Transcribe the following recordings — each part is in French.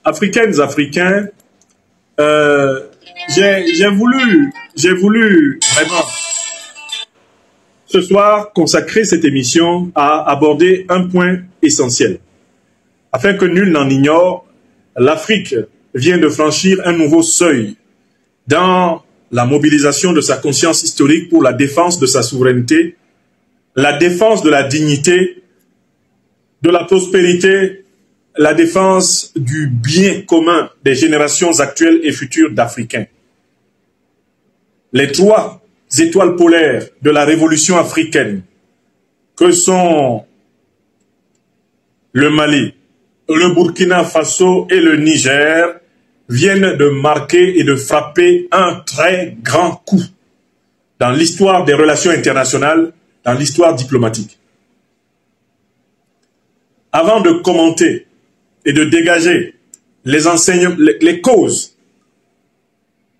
Africaines, Africains, j'ai voulu vraiment ce soir consacrer cette émission à aborder un point essentiel. Afin que nul n'en ignore, l'Afrique vient de franchir un nouveau seuil dans la mobilisation de sa conscience historique pour la défense de sa souveraineté, la défense de la dignité, de la prospérité, la défense du bien commun des générations actuelles et futures d'Africains. Les trois étoiles polaires de la révolution africaine, que sont le Mali, le Burkina Faso et le Niger, viennent de marquer et de frapper un très grand coup dans l'histoire des relations internationales, dans l'histoire diplomatique. Avant de commenter et de dégager les causes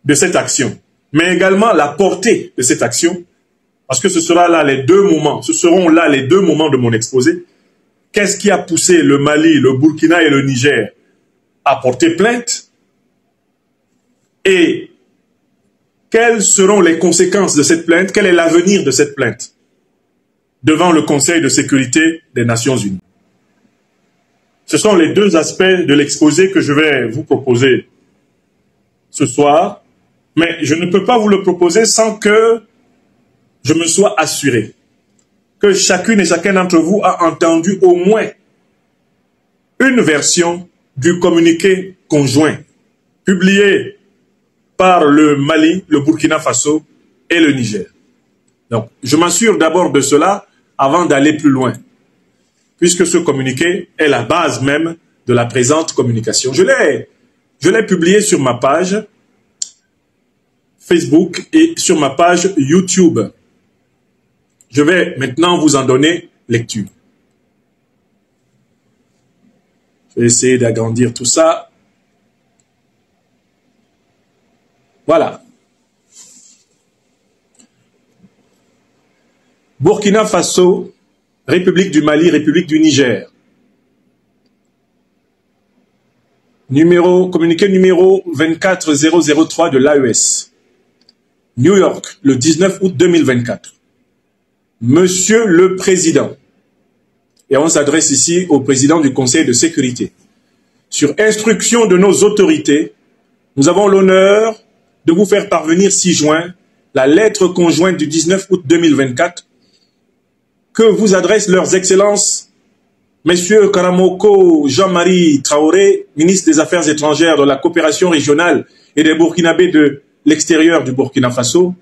de cette action, mais également la portée de cette action, parce que ce seront là les deux moments de mon exposé. Qu'est-ce qui a poussé le Mali, le Burkina et le Niger à porter plainte? Et quelles seront les conséquences de cette plainte? Quel est l'avenir de cette plainte devant le Conseil de sécurité des Nations Unies? Ce sont les deux aspects de l'exposé que je vais vous proposer ce soir, mais je ne peux pas vous le proposer sans que je me sois assuré que chacune et chacun d'entre vous a entendu au moins une version du communiqué conjoint publié par le Mali, le Burkina Faso et le Niger. Donc, je m'assure d'abord de cela avant d'aller plus loin, puisque ce communiqué est la base même de la présente communication. Je l'ai publié sur ma page Facebook et sur ma page YouTube. Je vais maintenant vous en donner lecture. Je vais essayer d'agrandir tout ça. Voilà. Burkina Faso, République du Mali, République du Niger. Communiqué numéro 24003 de l'AES. New York, le 19 août 2024. Monsieur le Président, et on s'adresse ici au Président du Conseil de sécurité, sur instruction de nos autorités, nous avons l'honneur de vous faire parvenir ci-joint la lettre conjointe du 19 août 2024 que vous adressent leurs excellences Messieurs Karamoko Jean-Marie Traoré, ministre des Affaires étrangères, de la coopération régionale et des Burkinabés de l'extérieur du Burkina Faso,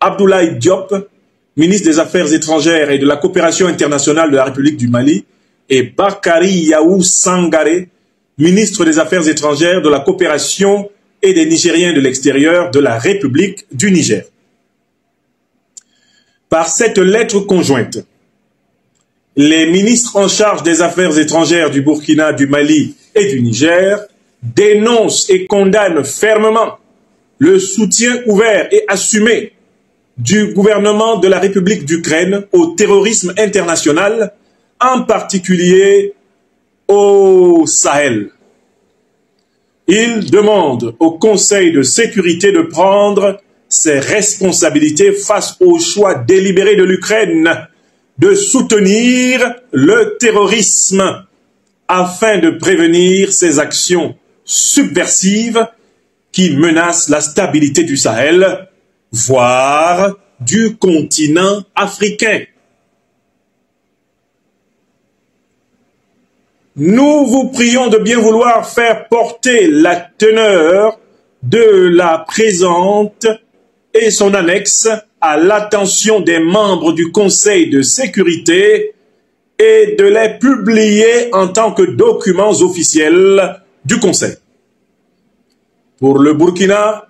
Abdoulaye Diop, ministre des Affaires étrangères et de la coopération internationale de la République du Mali, et Bakary Yaou Sangaré, ministre des Affaires étrangères, de la coopération et des Nigériens de l'extérieur de la République du Niger. Par cette lettre conjointe, les ministres en charge des affaires étrangères du Burkina, du Mali et du Niger dénoncent et condamnent fermement le soutien ouvert et assumé du gouvernement de la République d'Ukraine au terrorisme international, en particulier au Sahel. Ils demandent au Conseil de sécurité de prendre ses responsabilités face au choix délibéré de l'Ukraine de soutenir le terrorisme afin de prévenir ces actions subversives qui menacent la stabilité du Sahel, voire du continent africain. Nous vous prions de bien vouloir faire porter la teneur de la présente et son annexe à l'attention des membres du Conseil de sécurité et de les publier en tant que documents officiels du Conseil. Pour le Burkina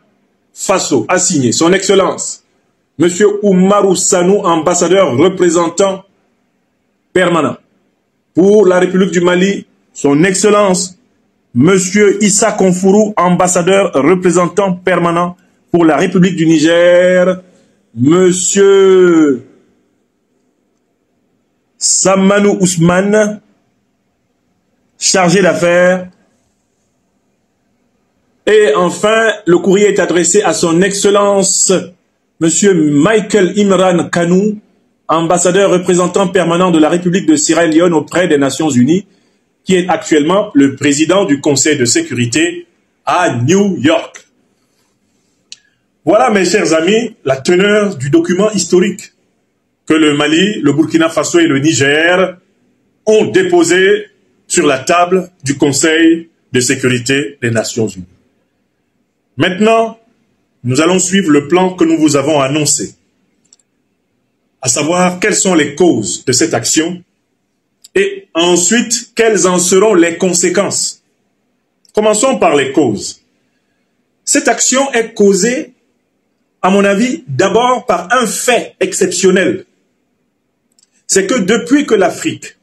Faso, a signé son Excellence, M. Oumarou Sanou, ambassadeur représentant permanent. Pour la République du Mali, son Excellence, M. Issa Konfourou, ambassadeur représentant permanent pour la République du Niger, Monsieur Samanou Ousmane, chargé d'affaires Et enfin, le courrier est adressé à son Excellence, Monsieur Michael Imran Kanou, ambassadeur représentant permanent de la République de Sierra Leone auprès des Nations Unies, qui est actuellement le président du Conseil de sécurité à New York. Voilà, mes chers amis, la teneur du document historique que le Mali, le Burkina Faso et le Niger ont déposé sur la table du Conseil de sécurité des Nations Unies. Maintenant, nous allons suivre le plan que nous vous avons annoncé, à savoir quelles sont les causes de cette action et ensuite quelles en seront les conséquences. Commençons par les causes. Cette action est causée, à mon avis, d'abord par un fait exceptionnel. C'est que depuis que l'Afrique,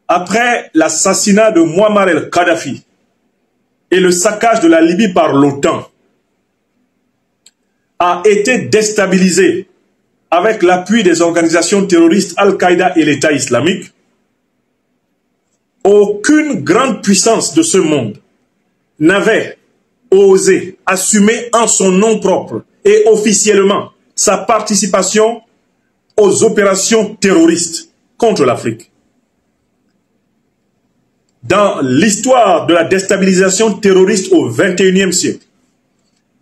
après l'assassinat de Muammar el-Kadhafi et le saccage de la Libye par l'OTAN, a été déstabilisée avec l'appui des organisations terroristes Al-Qaïda et l'État islamique, aucune grande puissance de ce monde n'avait osé assumer en son nom propre et officiellement sa participation aux opérations terroristes contre l'Afrique. Dans l'histoire de la déstabilisation terroriste au XXIe siècle,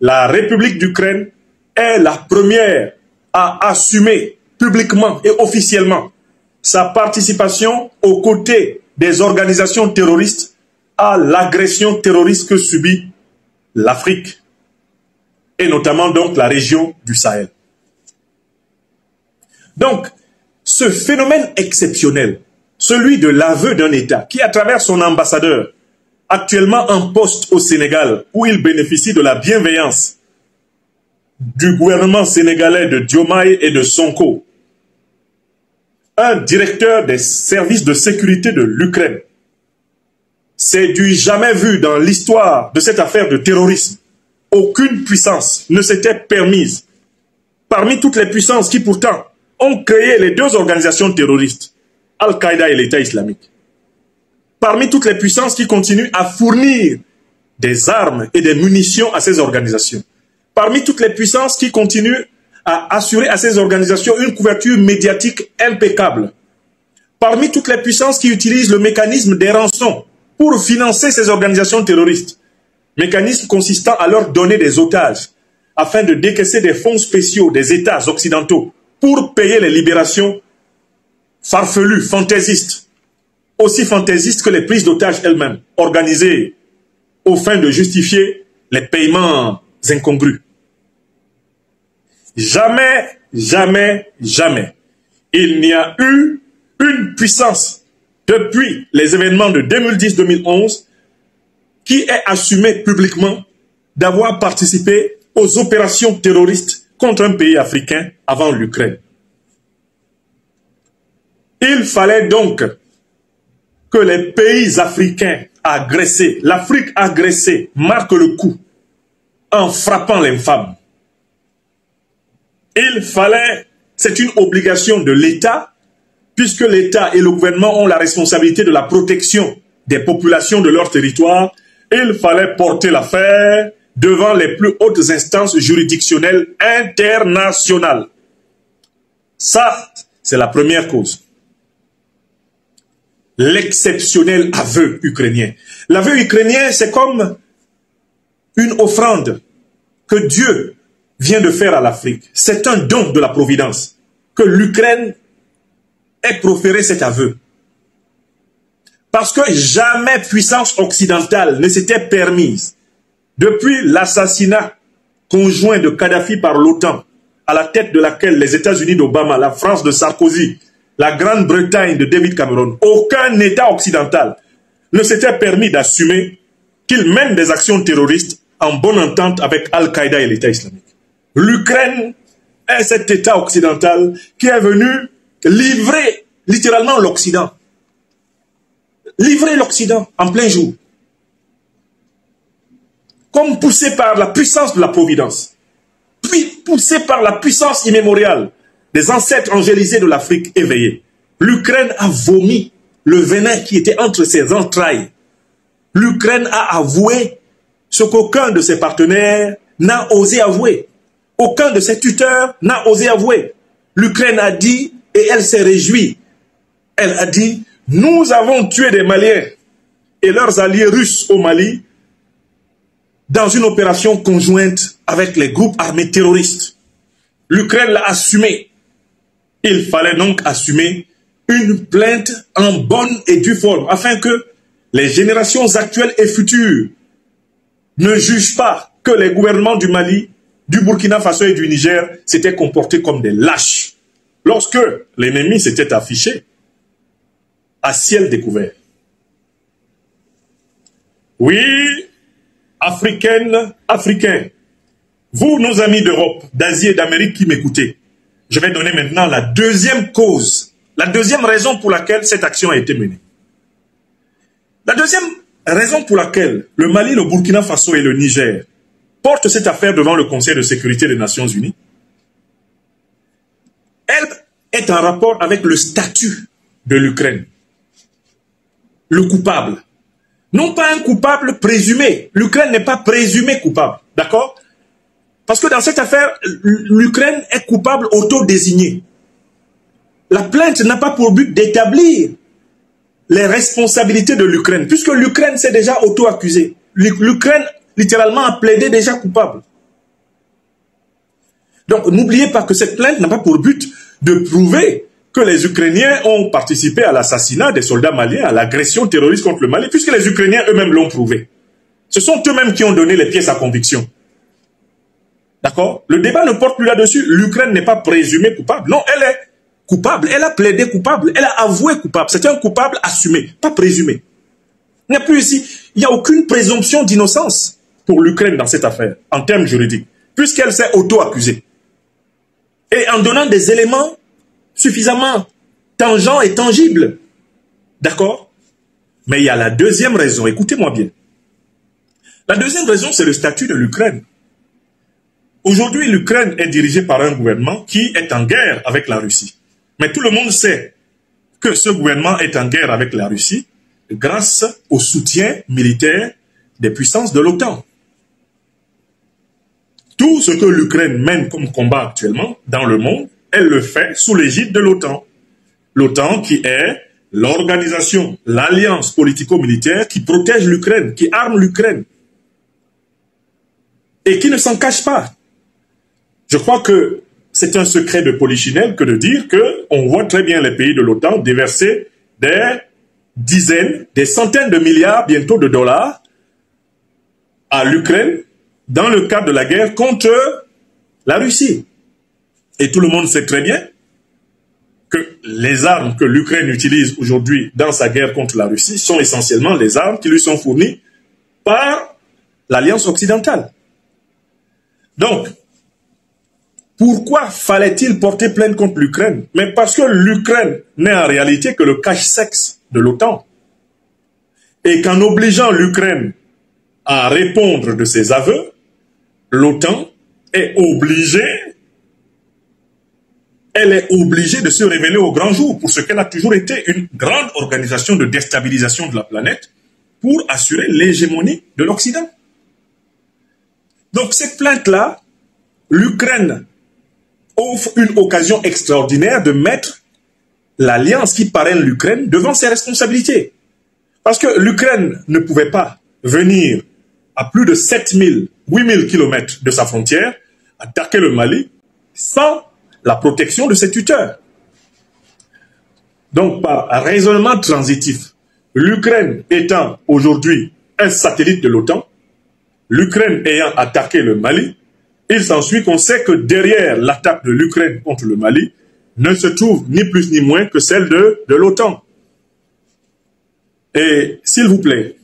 la République d'Ukraine est la première à assumer publiquement et officiellement sa participation aux côtés des organisations terroristes à l'agression terroriste que subit l'Afrique, et notamment donc la région du Sahel. Donc, ce phénomène exceptionnel, celui de l'aveu d'un État qui, à travers son ambassadeur, actuellement en poste au Sénégal, où il bénéficie de la bienveillance du gouvernement sénégalais de Diomaye et de Sonko, un directeur des services de sécurité de l'Ukraine, c'est du jamais vu dans l'histoire de cette affaire de terrorisme. Aucune puissance ne s'était permise, parmi toutes les puissances qui pourtant ont créé les deux organisations terroristes, Al-Qaïda et l'État islamique. Parmi toutes les puissances qui continuent à fournir des armes et des munitions à ces organisations. Parmi toutes les puissances qui continuent à assurer à ces organisations une couverture médiatique impeccable. Parmi toutes les puissances qui utilisent le mécanisme des rançons pour financer ces organisations terroristes. Mécanisme consistant à leur donner des otages afin de décaisser des fonds spéciaux des États occidentaux pour payer les libérations farfelues, fantaisistes, aussi fantaisistes que les prises d'otages elles-mêmes, organisées aux fins de justifier les paiements incongrus. Jamais, jamais, jamais, il n'y a eu une puissance depuis les événements de 2010-2011 qui ait assumé publiquement d'avoir participé aux opérations terroristes contre un pays africain avant l'Ukraine. Il fallait donc que les pays africains agressés, l'Afrique agressée, marquent le coup en frappant l'infâme. Il fallait, c'est une obligation de l'État, puisque l'État et le gouvernement ont la responsabilité de la protection des populations de leur territoire, il fallait porter l'affaire devant les plus hautes instances juridictionnelles internationales. Ça, c'est la première cause. L'exceptionnel aveu ukrainien. L'aveu ukrainien, c'est comme une offrande que Dieu vient de faire à l'Afrique. C'est un don de la providence que l'Ukraine ait proféré cet aveu. Parce que jamais puissance occidentale ne s'était permise, depuis l'assassinat conjoint de Kadhafi par l'OTAN, à la tête de laquelle les États-Unis d'Obama, la France de Sarkozy, la Grande-Bretagne de David Cameron, aucun État occidental ne s'était permis d'assumer qu'il mène des actions terroristes en bonne entente avec Al-Qaïda et l'État islamique. L'Ukraine est cet État occidental qui est venu livrer littéralement l'Occident. Livrer l'Occident en plein jour. Comme poussé par la puissance de la Providence. Puis poussé par la puissance immémoriale des ancêtres angélisés de l'Afrique éveillée. L'Ukraine a vomi le venin qui était entre ses entrailles. L'Ukraine a avoué ce qu'aucun de ses partenaires n'a osé avouer. Aucun de ses tuteurs n'a osé avouer. L'Ukraine a dit, et elle s'est réjouie, elle a dit, nous avons tué des Maliens et leurs alliés russes au Mali dans une opération conjointe avec les groupes armés terroristes. L'Ukraine l'a assumé. Il fallait donc assumer une plainte en bonne et due forme, afin que les générations actuelles et futures ne jugent pas que les gouvernements du Mali, du Burkina Faso et du Niger s'étaient comportés comme des lâches lorsque l'ennemi s'était affiché à ciel découvert. Oui, africaines, africains, vous, nos amis d'Europe, d'Asie et d'Amérique qui m'écoutez, je vais donner maintenant la deuxième cause, la deuxième raison pour laquelle cette action a été menée. La deuxième raison pour laquelle le Mali, le Burkina Faso et le Niger portent cette affaire devant le Conseil de sécurité des Nations Unies, elle est en rapport avec le statut de l'Ukraine. Le coupable. Non pas un coupable présumé. L'Ukraine n'est pas présumée coupable. D'accord? Parce que dans cette affaire, l'Ukraine est coupable auto-désignée. La plainte n'a pas pour but d'établir les responsabilités de l'Ukraine, puisque l'Ukraine s'est déjà auto-accusée. L'Ukraine, littéralement, a plaidé déjà coupable. Donc, n'oubliez pas que cette plainte n'a pas pour but de prouver que les Ukrainiens ont participé à l'assassinat des soldats maliens, à l'agression terroriste contre le Mali, puisque les Ukrainiens eux-mêmes l'ont prouvé. Ce sont eux-mêmes qui ont donné les pièces à conviction. D'accord? Le débat ne porte plus là-dessus. L'Ukraine n'est pas présumée coupable. Non, elle est coupable. Elle a plaidé coupable. Elle a avoué coupable. C'est un coupable assumé, pas présumé. Il n'y a plus ici, il n'y a aucune présomption d'innocence pour l'Ukraine dans cette affaire, en termes juridiques, puisqu'elle s'est auto-accusée. Et en donnant des éléments suffisamment tangents et tangibles. D'accord? Mais il y a la deuxième raison, écoutez-moi bien. La deuxième raison, c'est le statut de l'Ukraine. Aujourd'hui, l'Ukraine est dirigée par un gouvernement qui est en guerre avec la Russie. Mais tout le monde sait que ce gouvernement est en guerre avec la Russie grâce au soutien militaire des puissances de l'OTAN. Tout ce que l'Ukraine mène comme combat actuellement dans le monde, elle le fait sous l'égide de l'OTAN. L'OTAN qui est l'organisation, l'alliance politico-militaire qui protège l'Ukraine, qui arme l'Ukraine et qui ne s'en cache pas. Je crois que c'est un secret de polichinelle que de dire qu'on voit très bien les pays de l'OTAN déverser des dizaines, des centaines de milliards bientôt de dollars à l'Ukraine dans le cadre de la guerre contre la Russie. Et tout le monde sait très bien que les armes que l'Ukraine utilise aujourd'hui dans sa guerre contre la Russie sont essentiellement les armes qui lui sont fournies par l'Alliance occidentale. Donc, pourquoi fallait-il porter plainte contre l'Ukraine? Mais parce que l'Ukraine n'est en réalité que le cache-sexe de l'OTAN. Et qu'en obligeant l'Ukraine à répondre de ses aveux, l'OTAN est obligée, elle est obligée de se révéler au grand jour pour ce qu'elle a toujours été, une grande organisation de déstabilisation de la planète pour assurer l'hégémonie de l'Occident. Donc cette plainte-là, l'Ukraine offre une occasion extraordinaire de mettre l'alliance qui parraine l'Ukraine devant ses responsabilités. Parce que l'Ukraine ne pouvait pas venir à plus de 7000, 8000 kilomètres de sa frontière, attaquer le Mali sans la protection de ses tuteurs. Donc, par raisonnement transitif, l'Ukraine étant aujourd'hui un satellite de l'OTAN, l'Ukraine ayant attaqué le Mali, il s'ensuit qu'on sait que derrière l'attaque de l'Ukraine contre le Mali ne se trouve ni plus ni moins que celle de l'OTAN. Et s'il vous plaît,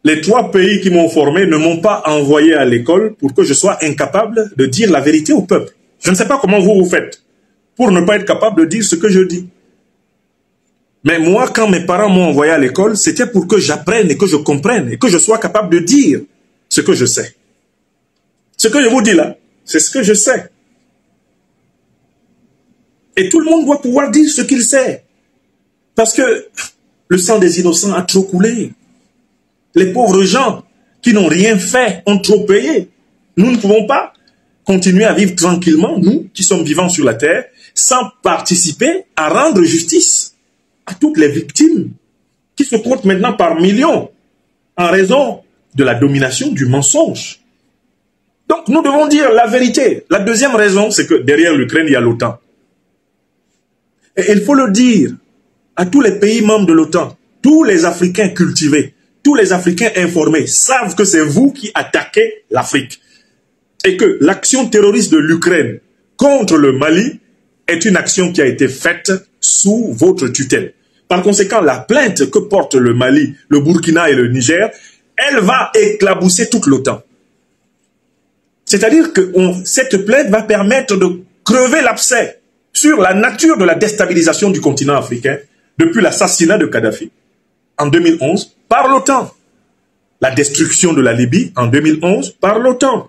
les 3 pays qui m'ont formé ne m'ont pas envoyé à l'école pour que je sois incapable de dire la vérité au peuple. Je ne sais pas comment vous faites pour ne pas être capable de dire ce que je dis. Mais moi, quand mes parents m'ont envoyé à l'école, c'était pour que j'apprenne et que je comprenne et que je sois capable de dire ce que je sais. Ce que je vous dis là, c'est ce que je sais. Et tout le monde doit pouvoir dire ce qu'il sait. Parce que le sang des innocents a trop coulé. Les pauvres gens qui n'ont rien fait, ont trop payé. Nous ne pouvons pas continuer à vivre tranquillement, nous qui sommes vivants sur la terre, sans participer à rendre justice à toutes les victimes qui se comptent maintenant par millions en raison de la domination du mensonge. Donc nous devons dire la vérité. La deuxième raison, c'est que derrière l'Ukraine, il y a l'OTAN. Et il faut le dire à tous les pays membres de l'OTAN, tous les Africains cultivés, tous les Africains informés savent que c'est vous qui attaquez l'Afrique. Et que l'action terroriste de l'Ukraine contre le Mali est une action qui a été faite sous votre tutelle. Par conséquent, la plainte que portent le Mali, le Burkina et le Niger, elle va éclabousser toute l'OTAN. C'est-à-dire que cette plainte va permettre de crever l'abcès sur la nature de la déstabilisation du continent africain depuis l'assassinat de Kadhafi en 2011 par l'OTAN. La destruction de la Libye en 2011 par l'OTAN.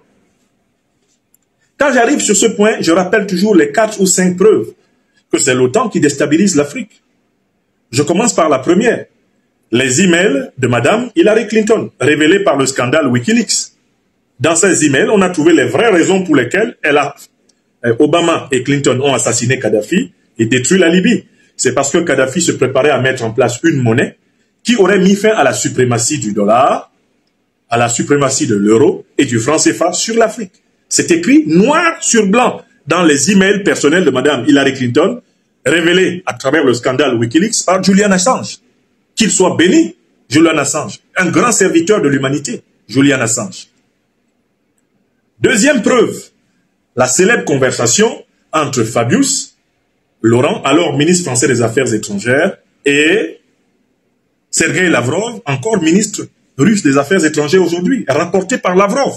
Quand j'arrive sur ce point, je rappelle toujours les 4 ou 5 preuves que c'est l'OTAN qui déstabilise l'Afrique. Je commence par la première. Les emails de Madame Hillary Clinton, révélés par le scandale Wikileaks. Dans ces emails, on a trouvé les vraies raisons pour lesquelles Obama et Clinton ont assassiné Kadhafi et détruit la Libye. C'est parce que Kadhafi se préparait à mettre en place une monnaie qui aurait mis fin à la suprématie du dollar, à la suprématie de l'euro et du franc CFA sur l'Afrique. C'est écrit noir sur blanc dans les emails personnels de Madame Hillary Clinton, révélés à travers le scandale Wikileaks par Julian Assange. Qu'il soit béni, Julian Assange, un grand serviteur de l'humanité, Julian Assange. Deuxième preuve, la célèbre conversation entre Fabius Laurent, alors ministre français des Affaires étrangères, et Sergei Lavrov, encore ministre russe des Affaires étrangères aujourd'hui, rapporté par Lavrov.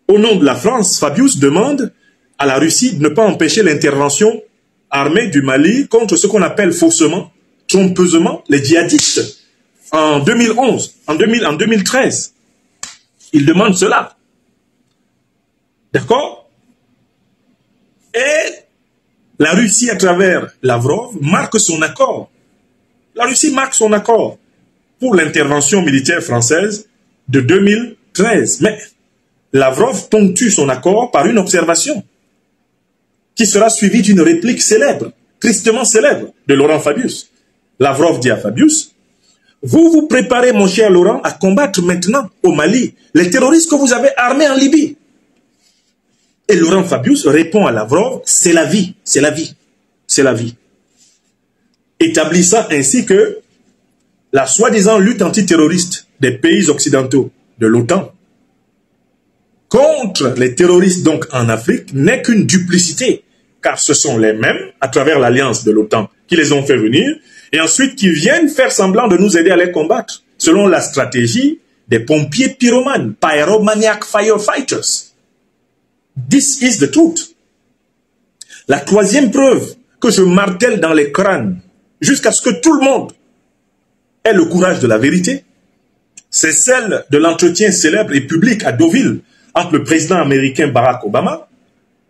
Au nom de la France, Fabius demande à la Russie de ne pas empêcher l'intervention armée du Mali contre ce qu'on appelle faussement, trompeusement, les djihadistes. En 2011, en 2013, il demande cela. D'accord? Et la Russie, à travers Lavrov, marque son accord. La Russie marque son accord pour l'intervention militaire française de 2013. Mais Lavrov ponctue son accord par une observation qui sera suivie d'une réplique célèbre, tristement célèbre, de Laurent Fabius. Lavrov dit à Fabius, « Vous vous préparez, mon cher Laurent, à combattre maintenant au Mali les terroristes que vous avez armés en Libye. » Et Laurent Fabius répond à Lavrov, « C'est la vie, c'est la vie, c'est la vie. » Établissant ainsi que la soi-disant lutte antiterroriste des pays occidentaux de l'OTAN contre les terroristes donc en Afrique n'est qu'une duplicité, car ce sont les mêmes, à travers l'alliance de l'OTAN, qui les ont fait venir, et ensuite qui viennent faire semblant de nous aider à les combattre, selon la stratégie des pompiers pyromanes, pyromaniac firefighters. This is the truth. La troisième preuve que je martèle dans les crânes, jusqu'à ce que tout le monde ait le courage de la vérité, c'est celle de l'entretien célèbre et public à Deauville entre le président américain Barack Obama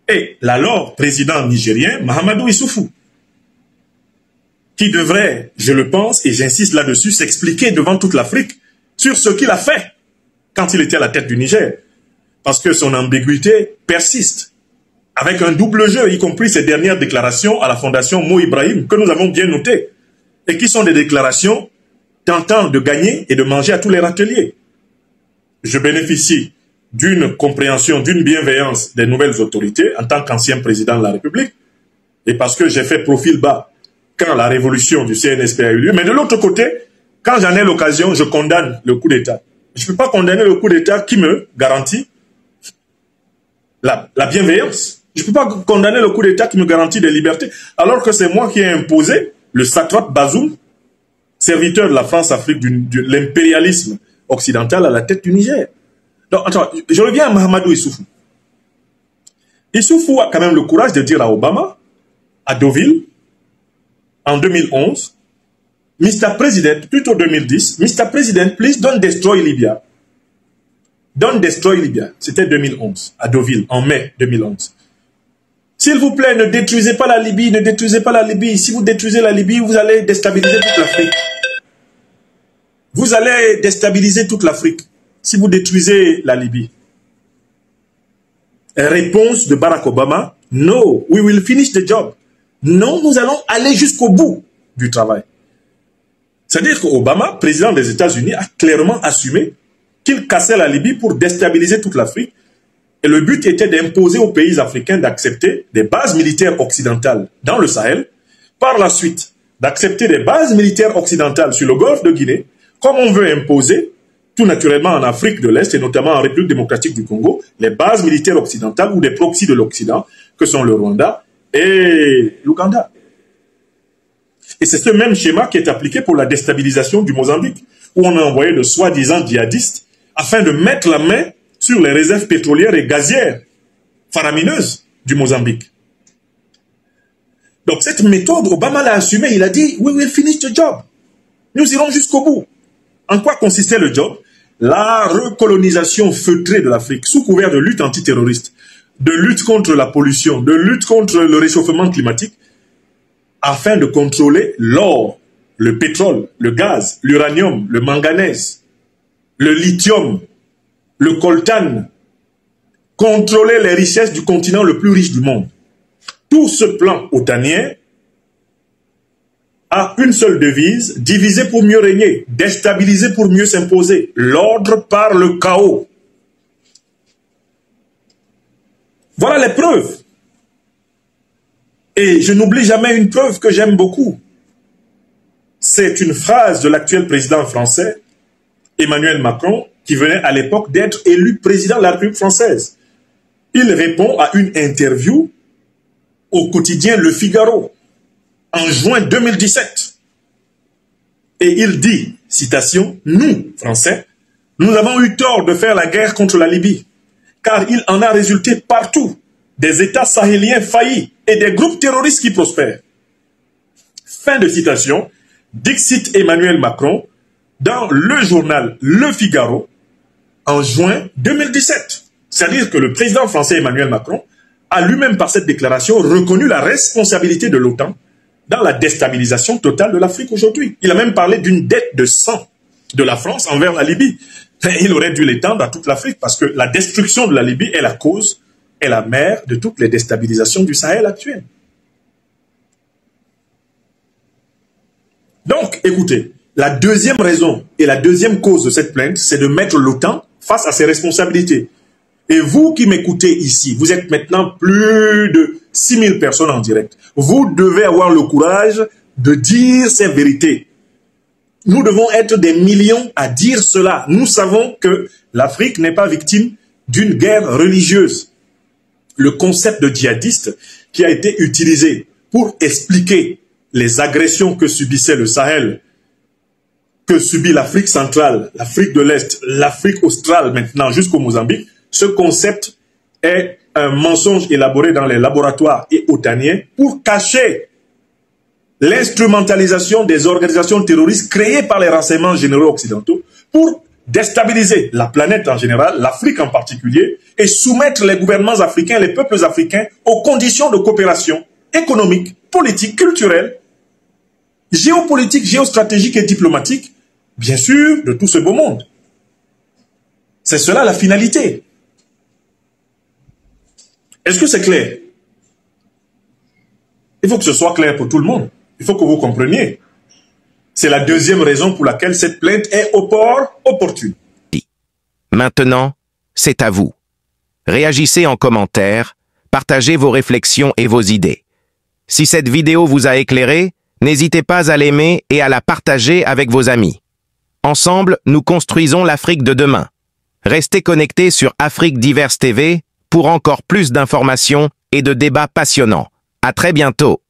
et l'alors président nigérien Mahamadou Issoufou, qui devrait, je le pense, et j'insiste là-dessus, s'expliquer devant toute l'Afrique sur ce qu'il a fait quand il était à la tête du Niger. Parce que son ambiguïté persiste, avec un double jeu, y compris ses dernières déclarations à la fondation Mo Ibrahim, que nous avons bien notées, et qui sont des déclarations tentant de gagner et de manger à tous les râteliers. Je bénéficie d'une compréhension, d'une bienveillance des nouvelles autorités en tant qu'ancien président de la République, et parce que j'ai fait profil bas quand la révolution du CNSP a eu lieu, mais de l'autre côté, quand j'en ai l'occasion, je condamne le coup d'État. Je ne peux pas condamner le coup d'État qui me garantit la bienveillance. Je ne peux pas condamner le coup d'État qui me garantit des libertés, alors que c'est moi qui ai imposé le satrape Bazoum, serviteur de la France-Afrique, de l'impérialisme occidental à la tête du Niger. Donc, attends, je reviens à Mahamadou Issoufou. Issoufou a quand même le courage de dire à Obama, à Deauville, en 2011, Mr. President, plutôt 2010, Mr. President, please don't destroy Libya. Don't destroy Libya. C'était 2011, à Deauville, en mai 2011. S'il vous plaît, ne détruisez pas la Libye, ne détruisez pas la Libye. Si vous détruisez la Libye, vous allez déstabiliser toute l'Afrique. Vous allez déstabiliser toute l'Afrique. si vous détruisez la Libye? Réponse de Barack Obama, no, we will finish the job. Non, nous allons aller jusqu'au bout du travail. C'est-à-dire qu'Obama, président des États-Unis, a clairement assumé qu'il cassait la Libye pour déstabiliser toute l'Afrique. Et le but était d'imposer aux pays africains d'accepter des bases militaires occidentales dans le Sahel, par la suite d'accepter des bases militaires occidentales sur le golfe de Guinée, comme on veut imposer tout naturellement en Afrique de l'Est et notamment en République démocratique du Congo, les bases militaires occidentales ou des proxys de l'Occident, que sont le Rwanda et l'Ouganda. Et c'est ce même schéma qui est appliqué pour la déstabilisation du Mozambique, où on a envoyé de soi-disant djihadistes afin de mettre la main sur les réserves pétrolières et gazières faramineuses du Mozambique. Donc cette méthode, Obama l'a assumée, il a dit « We will finish the job ». Nous irons jusqu'au bout. En quoi consistait le job? La recolonisation feutrée de l'Afrique, sous couvert de lutte antiterroriste, de lutte contre la pollution, de lutte contre le réchauffement climatique, afin de contrôler l'or, le pétrole, le gaz, l'uranium, le manganèse, le lithium, le coltan, contrôler les richesses du continent le plus riche du monde. Tout ce plan otanien a une seule devise, diviser pour mieux régner, déstabiliser pour mieux s'imposer, l'ordre par le chaos. Voilà les preuves. Et je n'oublie jamais une preuve que j'aime beaucoup. C'est une phrase de l'actuel président français, Emmanuel Macron, qui venait à l'époque d'être élu président de la République française. Il répond à une interview au quotidien Le Figaro, en juin 2017. Et il dit, citation, « Nous, Français, nous avons eu tort de faire la guerre contre la Libye, car il en a résulté partout des États sahéliens faillis et des groupes terroristes qui prospèrent. » Fin de citation, dixit Emmanuel Macron dans le journal Le Figaro en juin 2017. C'est-à-dire que le président français Emmanuel Macron a lui-même par cette déclaration reconnu la responsabilité de l'OTAN dans la déstabilisation totale de l'Afrique aujourd'hui. Il a même parlé d'une dette de sang de la France envers la Libye. Il aurait dû l'étendre à toute l'Afrique parce que la destruction de la Libye est la cause et la mère de toutes les déstabilisations du Sahel actuel. Donc, écoutez, la deuxième raison et la deuxième cause de cette plainte, c'est de mettre l'OTAN face à ses responsabilités. Et vous qui m'écoutez ici, vous êtes maintenant plus de 6000 personnes en direct. Vous devez avoir le courage de dire ces vérités. Nous devons être des millions à dire cela. Nous savons que l'Afrique n'est pas victime d'une guerre religieuse. Le concept de djihadiste qui a été utilisé pour expliquer les agressions que subissait le Sahel, que subit l'Afrique centrale, l'Afrique de l'Est, l'Afrique australe maintenant jusqu'au Mozambique, ce concept est un mensonge élaboré dans les laboratoires et otaniens pour cacher l'instrumentalisation des organisations terroristes créées par les renseignements généraux occidentaux pour déstabiliser la planète en général, l'Afrique en particulier, et soumettre les gouvernements africains, les peuples africains aux conditions de coopération économique, politique, culturelle, géopolitique, géostratégique et diplomatique, bien sûr, de tout ce beau monde. C'est cela la finalité. Est-ce que c'est clair? Il faut que ce soit clair pour tout le monde. Il faut que vous compreniez. C'est la deuxième raison pour laquelle cette plainte est opportune. Maintenant, c'est à vous. Réagissez en commentaire, partagez vos réflexions et vos idées. Si cette vidéo vous a éclairé, n'hésitez pas à l'aimer et à la partager avec vos amis. Ensemble, nous construisons l'Afrique de demain. Restez connectés sur Afrique Diverse TV pour encore plus d'informations et de débats passionnants. À très bientôt.